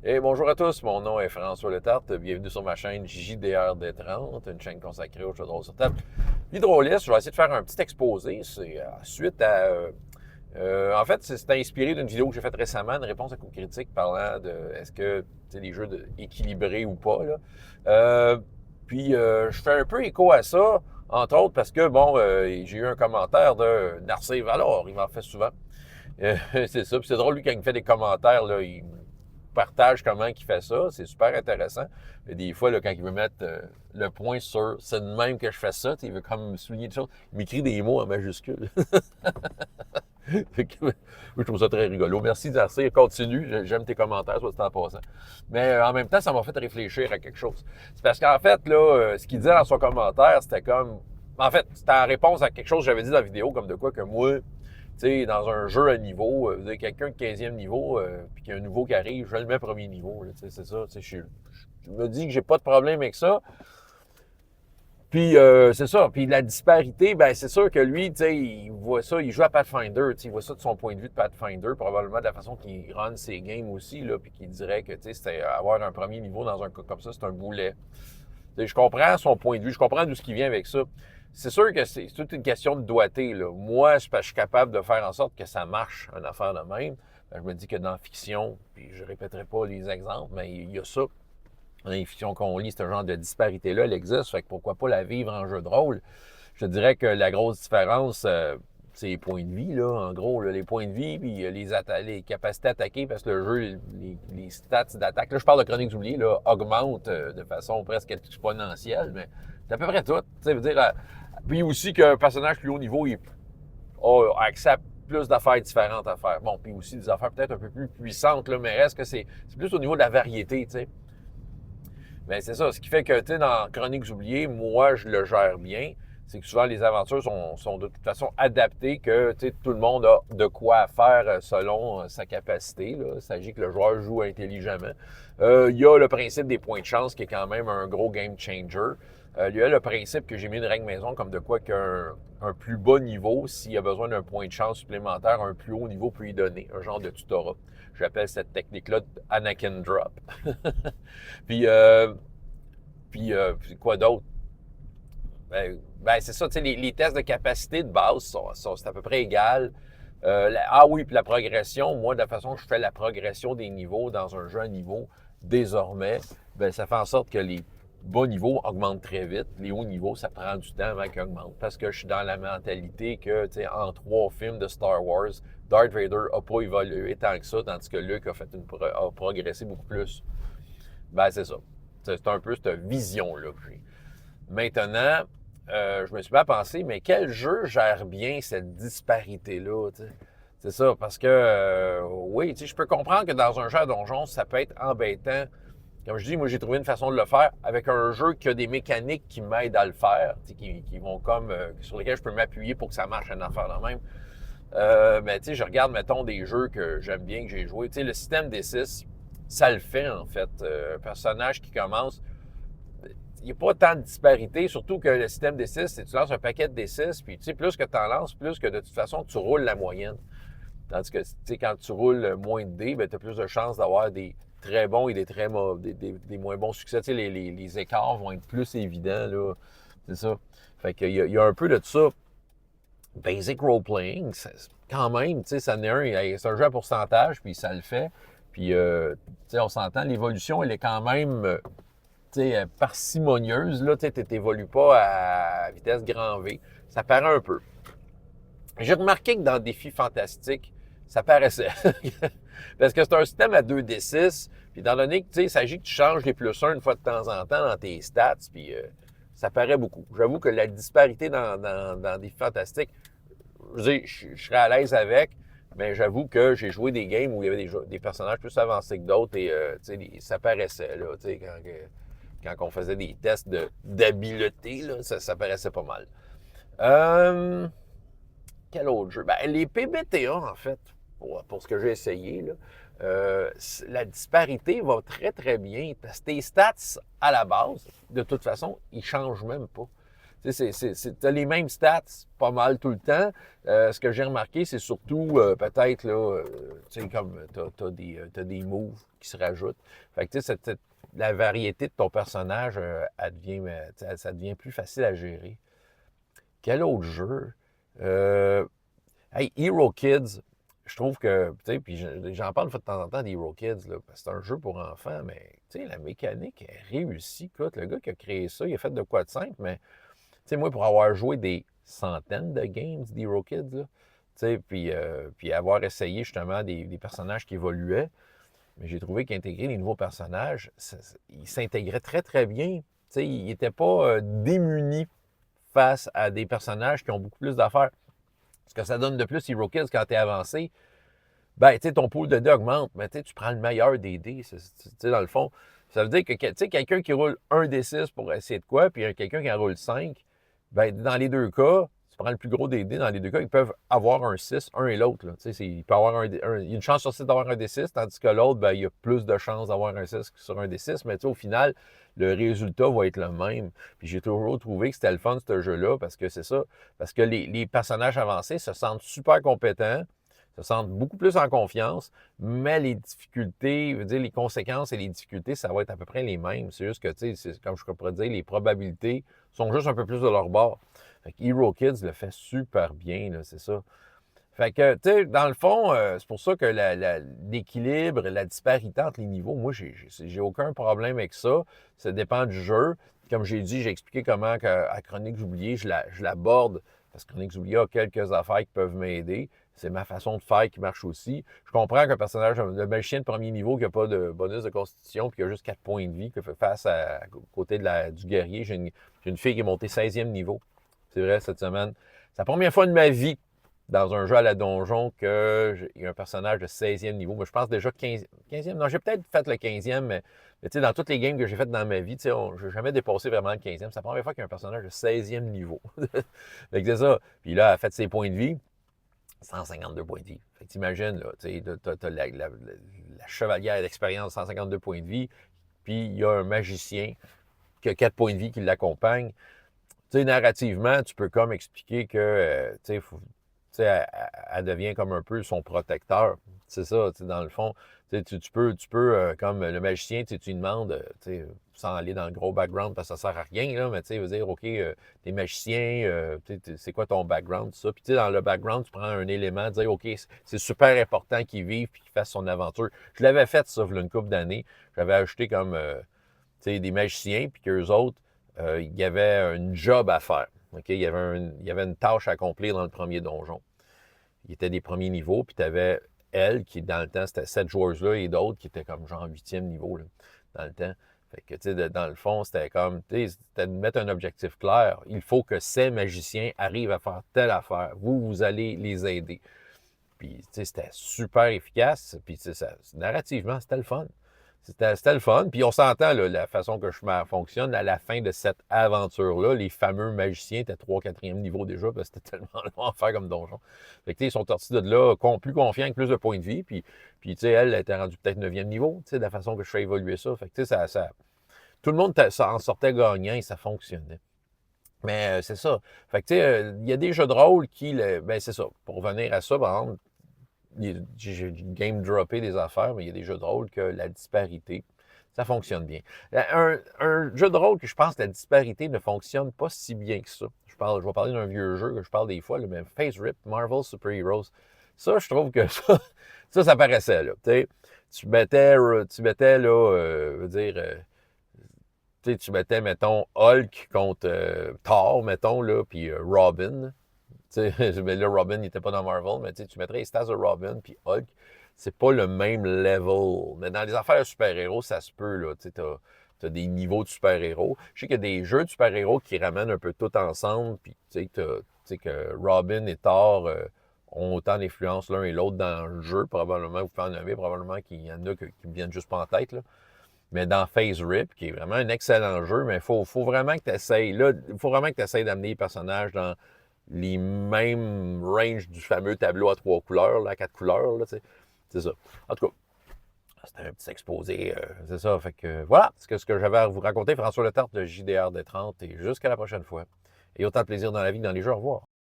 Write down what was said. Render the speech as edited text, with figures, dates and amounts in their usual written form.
Et bonjour à tous, mon nom est François Letarte. Bienvenue sur ma chaîne JDRD30, une chaîne consacrée aux jeux de rôle sur table. L'hydroliste, je vais essayer de faire un petit exposé. C'est suite à. En fait, c'est inspiré d'une vidéo que j'ai faite récemment, une réponse à coups critiques parlant de est-ce que c'est des jeux équilibrés ou pas. Là. Je fais un peu écho à ça, entre autres parce que, bon, j'ai eu un commentaire de Narcisse Valor, il m'en fait souvent. C'est ça. Puis c'est drôle, lui, quand il me fait des commentaires, là, il partage comment il fait ça. C'est super intéressant. Et des fois, là, quand il veut mettre le point sur c'est de même que je fais ça, il veut comme souligner des choses, il m'écrit des mots en majuscule. Moi, je trouve ça très rigolo. Merci, Darcy. Continue. J'aime tes commentaires, soit dit en passant. Mais en même temps, ça m'a fait réfléchir à quelque chose. C'est parce qu'en fait, là, ce qu'il disait dans son commentaire, c'était comme. En fait, c'était en réponse à quelque chose que j'avais dit dans la vidéo, comme de quoi que moi, tu sais, dans un jeu à niveau, vous avez quelqu'un de 15e niveau, puis qu'il y a un nouveau qui arrive, je le mets premier niveau. C'est ça. Je me dis que j'ai pas de problème avec ça. Puis c'est ça. Puis la disparité, ben c'est sûr que lui, tu sais, il voit ça, il joue à Pathfinder, tu sais, il voit ça de son point de vue de Pathfinder, probablement de la façon qu'il run ses games aussi, là, puis qu'il dirait que, tu sais, c'était avoir un premier niveau dans un cas comme ça, c'est un boulet. Tu sais, je comprends son point de vue, je comprends d'où ce qui vient avec ça. C'est sûr que c'est toute une question de doigté, là. Moi, je suis capable de faire en sorte que ça marche, une affaire de même. Ben, je me dis que dans la fiction, puis je répéterai pas les exemples, mais il y a ça. Dans les fictions qu'on lit, ce genre de disparité-là, elle existe. Fait que pourquoi pas la vivre en jeu de rôle? Je te dirais que la grosse différence, c'est les points de vie, là, en gros, là, les points de vie, puis les capacités attaquées, parce que le jeu, les stats d'attaque, là, je parle de Chroniques oubliées, là, augmentent de façon presque exponentielle, mais c'est à peu près tout. Tu sais, veut dire, puis aussi qu'un personnage plus haut niveau, il accepte plus d'affaires différentes à faire. Bon, puis aussi des affaires peut-être un peu plus puissantes, là, mais reste que c'est plus au niveau de la variété, tu sais. Mais c'est ça. Ce qui fait que, tu sais, dans Chroniques oubliées, moi, je le gère bien. C'est que souvent, les aventures sont de toute façon adaptées, que tout le monde a de quoi faire selon sa capacité. Là. Il s'agit que le joueur joue intelligemment. Il y a le principe des points de chance, qui est quand même un gros game changer. Il y a le principe que j'ai mis une règle maison, comme de quoi qu'un plus bas niveau, s'il y a besoin d'un point de chance supplémentaire, un plus haut niveau peut y donner, un genre de tutorat. J'appelle cette technique-là Anakin Drop. Puis, quoi d'autre? C'est ça, tu sais, les tests de capacité de base c'est à peu près égal. Oui, puis la progression, moi, de la façon que je fais la progression des niveaux dans un jeu à niveau, désormais, ben, ça fait en sorte que les bas niveaux augmentent très vite. Les hauts niveaux, ça prend du temps avant qu'ils augmentent. Parce que je suis dans la mentalité que, tu sais, en 3 films de Star Wars, Darth Vader n'a pas évolué tant que ça, tandis que Luke a progressé beaucoup plus. Ben, c'est ça. C'est un peu cette vision-là que j'ai. Maintenant, je me suis pas pensé, mais quel jeu gère bien cette disparité-là? T'sais? C'est ça, parce que oui, je peux comprendre que dans un jeu à donjon, ça peut être embêtant. Comme je dis, moi j'ai trouvé une façon de le faire avec un jeu qui a des mécaniques qui m'aident à le faire, qui vont comme sur lesquelles je peux m'appuyer pour que ça marche une affaire de même. Mais tu sais, je regarde, mettons, des jeux que j'aime bien, que j'ai joué. Tu sais, le système D6, ça le fait en fait. Un personnage qui commence, il n'y a pas tant de disparité, surtout que le système D6, c'est que tu lances un paquet de D6, puis tu sais, plus que tu en lances, plus que de toute façon, tu roules la moyenne. Tandis que, tu sais, quand tu roules moins de dés, ben, tu as plus de chances d'avoir des très bons et des très des moins bons succès. Tu sais, les écarts vont être plus évidents, là. C'est ça. Fait qu'il y a un peu de ça. Basic role-playing, quand même, tu sais, ça n'est un, c'est un jeu à pourcentage, puis ça le fait. Puis, tu sais, on s'entend, l'évolution, elle est quand même parcimonieuse. Là, tu n'évolues pas à vitesse grand V. Ça paraît un peu. J'ai remarqué que dans Défi Fantastique, ça paraissait. Parce que c'est un système à 2d6, puis étant donné que, tu sais, il s'agit que tu changes les plus 1 une fois de temps en temps dans tes stats, puis ça paraît beaucoup. J'avoue que la disparité dans Défi Fantastique, je serais à l'aise avec, mais j'avoue que j'ai joué des games où il y avait des personnages plus avancés que d'autres et ça paraissait, là, quand on faisait des tests d'habileté, là, ça paraissait pas mal. Quel autre jeu? Ben, les PBTA, en fait, pour ce que j'ai essayé, là, la disparité va très, très bien. Parce que tes stats, à la base, de toute façon, ils changent même pas. Tu as les mêmes stats pas mal tout le temps. Ce que j'ai remarqué, c'est surtout peut-être, là, tu sais, comme t'as des moves qui se rajoutent. Fait que, tu sais, la variété de ton personnage, elle devient, ça devient plus facile à gérer. Quel autre jeu? Hey, Hero Kids, je trouve que, tu sais, puis j'en parle de temps en temps d'Hero Kids, là, parce que c'est un jeu pour enfants, mais, tu sais, la mécanique est réussie. Écoute, le gars qui a créé ça, il a fait de quoi de simple, mais, tu sais, moi, pour avoir joué des centaines de games d'Hero Kids, là, tu sais, puis avoir essayé justement des personnages qui évoluaient, mais j'ai trouvé qu'intégrer les nouveaux personnages, ils s'intégraient très, très bien. Tu sais, ils n'étaient pas démunis face à des personnages qui ont beaucoup plus d'affaires. Ce que ça donne de plus, Hero Kids, quand tu es avancé, ben, tu sais, ton pool de dés augmente, mais tu prends le meilleur des dés. Tu sais, dans le fond, ça veut dire que, tu sais, quelqu'un qui roule un des 6 pour essayer de quoi, puis quelqu'un qui en roule 5, ben, dans les deux cas, tu prends le plus gros des dés, dans les deux cas, ils peuvent avoir un 6, un et l'autre. Tu sais, il peut avoir il y a une chance sur 6 d'avoir un des 6, tandis que l'autre, ben, il y a plus de chances d'avoir un 6 que sur un des 6, mais tu sais, au final, le résultat va être le même. Puis j'ai toujours trouvé que c'était le fun, ce jeu-là, parce que c'est ça. Parce que les personnages avancés se sentent super compétents, se sentent beaucoup plus en confiance, mais les difficultés, je veux dire, les conséquences et les difficultés, ça va être à peu près les mêmes. C'est juste que, tu sais, comme je pourrais dire, les probabilités sont juste un peu plus de leur bord. Fait que Hero Kids le fait super bien, là, c'est ça. Fait que, tu sais, dans le fond, c'est pour ça que l'équilibre, la disparité entre les niveaux, moi, j'ai aucun problème avec ça. Ça dépend du jeu. Comme j'ai dit, j'ai expliqué comment à Chroniques oubliées, je l'aborde, parce que Chroniques oubliées a quelques affaires qui peuvent m'aider. C'est ma façon de faire qui marche aussi. Je comprends qu'un personnage, le magicien de premier niveau qui n'a pas de bonus de constitution, puis qui a juste 4 points de vie, qui fait face à côté du guerrier, j'ai une fille qui est montée 16e niveau. C'est vrai, cette semaine. C'est la première fois de ma vie dans un jeu à la donjon qu'il y a un personnage de 16e niveau. Moi, je pense déjà 15e. Non, j'ai peut-être fait le 15e, mais tu sais, dans toutes les games que j'ai faites dans ma vie, tu sais, je n'ai jamais dépassé vraiment le 15e. C'est la première fois qu'il y a un personnage de 16e niveau. Fait que c'est ça. Puis là, elle a fait ses points de vie. 152 points de vie. Fait que t'imagines, là, tu sais, t'as la chevalière d'expérience, 152 points de vie, puis il y a un magicien qui a 4 points de vie qui l'accompagne. Tu sais, narrativement, tu peux comme expliquer que, tu sais, elle devient comme un peu son protecteur. C'est ça, tu sais, dans le fond. Tu peux comme le magicien, tu lui demandes, sans aller dans le gros background parce que ça sert à rien, là, mais tu sais, veut dire, OK, t'es magicien, c'est quoi ton background, tout ça. Puis tu sais, dans le background, tu prends un élément, dire, OK, c'est super important qu'il vive puis qu'il fasse son aventure. Je l'avais fait, ça, il y a une couple d'années. J'avais acheté comme, tu sais, des magiciens, puis qu'eux autres, il y avait une job à faire. OK? Il y avait une tâche à accomplir dans le premier donjon. Il était des premiers niveaux, puis tu avais elle, qui dans le temps, c'était 7 joueuses-là, et d'autres qui étaient comme genre 8e niveau là, dans le temps. Fait que, tu sais, dans le fond, c'était comme, tu sais, c'était de mettre un objectif clair. Il faut que ces magiciens arrivent à faire telle affaire. Vous allez les aider. Puis, tu sais, c'était super efficace. Puis, tu sais, narrativement, c'était le fun. C'était le fun. Puis on s'entend, là, la façon que je fonctionne, à la fin de cette aventure-là, les fameux magiciens étaient 3 4e niveau déjà, parce que c'était tellement long à faire comme donjon. Fait que, ils sont sortis de là plus confiants, avec plus de points de vie. Puis tu sais, elle était rendue peut-être 9e niveau, tu sais, de la façon que je fais évoluer ça. Fait que, tu sais, tout le monde en sortait gagnant et ça fonctionnait. Mais c'est ça. Fait que, tu sais, il y a des jeux de rôle qui, ben c'est ça. Pour revenir à ça, par exemple, j'ai game droppé des affaires, mais il y a des jeux de rôle que la disparité, ça fonctionne bien. Un jeu de rôle que je pense que la disparité ne fonctionne pas si bien que ça. Je vais parler d'un vieux jeu que je parle des fois, le même Phase Rip, Marvel Super Heroes. Ça, je trouve que ça paraissait, là. Tu mettais là, veux dire, tu mettais, mettons, Hulk contre Thor, mettons, là, puis Robin. Mais là, Robin n'était pas dans Marvel, mais tu mettrais les stats de Robin puis Hulk, c'est pas le même level. Mais dans les affaires de super-héros, ça se peut, là. Tu as des niveaux de super-héros. Je sais qu'il y a des jeux de super-héros qui ramènent un peu tout ensemble, puis tu sais que Robin et Thor ont autant d'influence l'un et l'autre dans le jeu. Probablement, vous pouvez en nommer, probablement qu'il y en a qui me viennent juste pas en tête, là. Mais dans Phase Rip, qui est vraiment un excellent jeu, mais il faut vraiment que tu essayes. Là, il faut vraiment que tu essayes d'amener les personnages dans les mêmes ranges du fameux tableau à 3 couleurs, là, à 4 couleurs, là, tu sais. C'est ça. En tout cas, c'était un petit exposé, c'est ça. Fait que voilà, c'est ce que j'avais à vous raconter. François Letarte de JDR des 30 et jusqu'à la prochaine fois. Et autant de plaisir dans la vie que dans les jeux. Au revoir.